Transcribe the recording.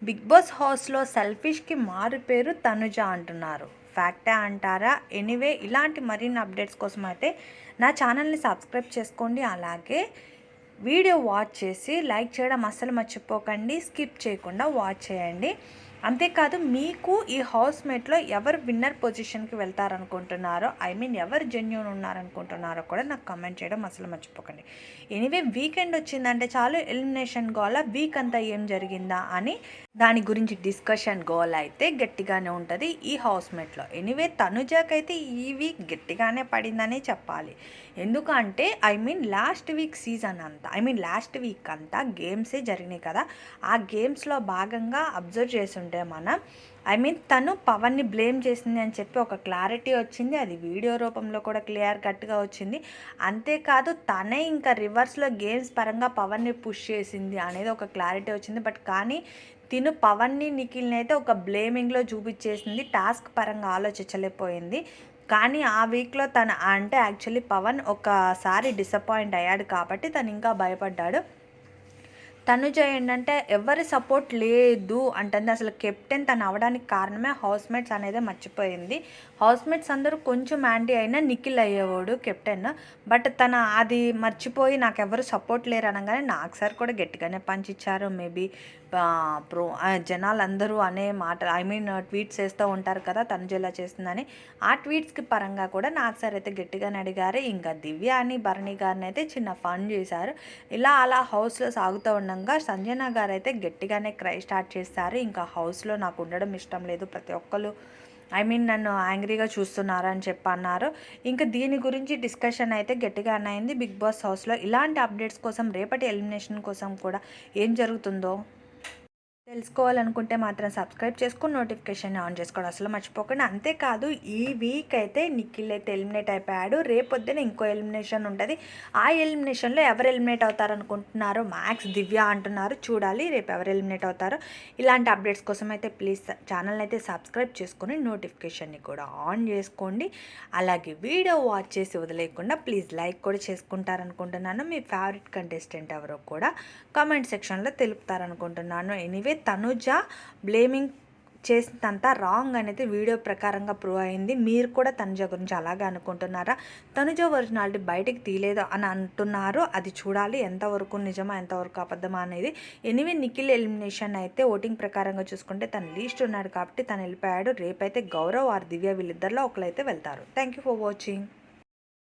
Big boss హౌస్లో సెల్ఫిష్కి మారు పేరు తనుజ అంటున్నారు. ఫ్యాక్టే అంటారా? ఎనీవే ఇలాంటి మరిన్ని అప్డేట్స్ కోసం అయితే నా ఛానల్ని సబ్స్క్రైబ్ చేసుకోండి. అలాగే వీడియో వాచ్ చేసి లైక్ చేయడం అస్సలు మర్చిపోకండి. స్కిప్ చేయకుండా వాచ్ చేయండి. అంతేకాదు, మీకు ఈ హౌస్మేట్లో ఎవరు విన్నర్ పొజిషన్కి వెళ్తారనుకుంటున్నారో, ఎవరు జెన్యూన్ ఉన్నారనుకుంటున్నారో కూడా నాకు కమెంట్ చేయడం అసలు మర్చిపోకండి. ఎనీవే వీకెండ్ వచ్చిందంటే చాలు ఎలిమినేషన్ గోల, వీక్ అంతా ఏం జరిగిందా అని దాని గురించి డిస్కషన్ గోల్ అయితే గట్టిగానే ఉంటుంది ఈ హౌస్మేట్లో. ఎనీవే తనుజకైతే ఈ వీక్ గట్టిగానే పడిందనే చెప్పాలి. ఎందుకంటే లాస్ట్ వీక్ అంతా గేమ్సే జరిగినాయి కదా. ఆ గేమ్స్లో భాగంగా అబ్జర్వ్ చేస్తుంటే మనం తను పవన్ని బ్లేమ్ చేసింది అని చెప్పి ఒక క్లారిటీ వచ్చింది. అది వీడియో రూపంలో కూడా క్లియర్ కట్గా వచ్చింది. అంతేకాదు, తనే ఇంకా రివర్స్లో గేమ్స్ పరంగా పవన్ని పుష్ చేసింది అనేది ఒక క్లారిటీ వచ్చింది. బట్ కానీ తిను పవన్ని నిఖిల్ని అయితే ఒక బ్లేమింగ్లో చూపించేసింది. టాస్క్ పరంగా ఆలోచించలేకపోయింది. కానీ ఆ వీక్లో యాక్చువల్లీ పవన్ ఒకసారి డిసప్పాయింట్ అయ్యాడు కాబట్టి తను ఇంకా భయపడ్డాడు. తనుజ ఏంటంటే ఎవరి సపోర్ట్ లేదు అంటుంది. అసలు కెప్టెన్ తను అవ్వడానికి కారణమే హౌస్మేట్స్ అనేది మర్చిపోయింది. హౌస్మేట్స్ అందరూ కొంచెం యాంటీ అయినా నిఖిల్ అయ్యేవాడు కెప్టెన్. బట్ తను అది మర్చిపోయి నాకెవరు సపోర్ట్ లేరు అనగానే నాకు సార్ కూడా గట్టిగానే పంచిచ్చారు. మేబీ జనాలు అందరూ అనే మాట ట్వీట్స్ వేస్తూ ఉంటారు కదా తనుజ ఇలా చేస్తుందని. ఆ ట్వీట్స్కి పరంగా కూడా నాకు సార్ అయితే గట్టిగానే అడిగారు. ఇంకా దివ్య అని భరణి గారిని అయితే చిన్న ఫన్ చేశారు. ఇలా అలా హౌస్లో సాగుతూ ఉండగా సంజన గారు అయితే గట్టిగానే క్రై స్టార్ట్ చేస్తారు. ఇంకా హౌస్లో నాకు ఉండడం ఇష్టం లేదు, ప్రతి ఒక్కరు నన్ను యాంగ్రీగా చూస్తున్నారు అని చెప్పి అన్నారు. ఇంకా దీని గురించి డిస్కషన్ అయితే గట్టిగా అయింది బిగ్ బాస్ హౌస్లో. ఇలాంటి అప్డేట్స్ కోసం, రేపటి ఎలిమినేషన్ కోసం కూడా ఏం జరుగుతుందో తెలుసుకోవాలనుకుంటే మాత్రం సబ్స్క్రైబ్ చేసుకుని నోటిఫికేషన్ ఆన్ చేసుకోవడం అసలు మర్చిపోకండి. అంతేకాదు, ఈ వీక్ అయితే నిఖిల్ అయితే ఎలిమినేట్ అయిపోయాడు. రేపొద్దున ఇంకో ఎలిమినేషన్ ఉంటుంది. ఆ ఎలిమినేషన్లో ఎవరు ఎలిమినేట్ అవుతారనుకుంటున్నారో మ్యాక్స్ దివ్య అంటున్నారు. చూడాలి రేపు ఎవరు ఎలిమినేట్ అవుతారో. ఇలాంటి అప్డేట్స్ కోసం అయితే ప్లీజ్ ఛానల్ని అయితే సబ్స్క్రైబ్ చేసుకుని నోటిఫికేషన్ని కూడా ఆన్ చేసుకోండి. అలాగే వీడియో వాచ్ చేసి వదిలేయకుండా ప్లీజ్ లైక్ కూడా చేసుకుంటారనుకుంటున్నాను. మీ ఫేవరెట్ కంటెస్టెంట్ ఎవరో కూడా కామెంట్ సెక్షన్లో తెలుపుతారనుకుంటున్నాను. ఎనీవే తనుజ బ్లేమింగ్ చేసినంతా రాంగ్ అనేది వీడియో ప్రకారంగా ప్రూవ్ అయింది. మీరు కూడా తనుజ గురించి అలాగే అనుకుంటున్నారా? తనుజ ఒరిజినాలిటీ బయటికి తీయలేదు అని అంటున్నారు. అది చూడాలి ఎంతవరకు నిజమా ఎంతవరకు అబద్ధమా అనేది. ఎనీవే నిఖిల్ ఎలిమినేషన్ అయితే ఓటింగ్ ప్రకారంగా చూసుకుంటే తను లీస్ట్ ఉన్నాడు కాబట్టి తను వెళ్ళిపోయాడు. రేపైతే గౌరవ్ ఆర్ దివ్య వీళ్ళిద్దరిలో ఒకరైతే వెళ్తారు. Thank you for watching.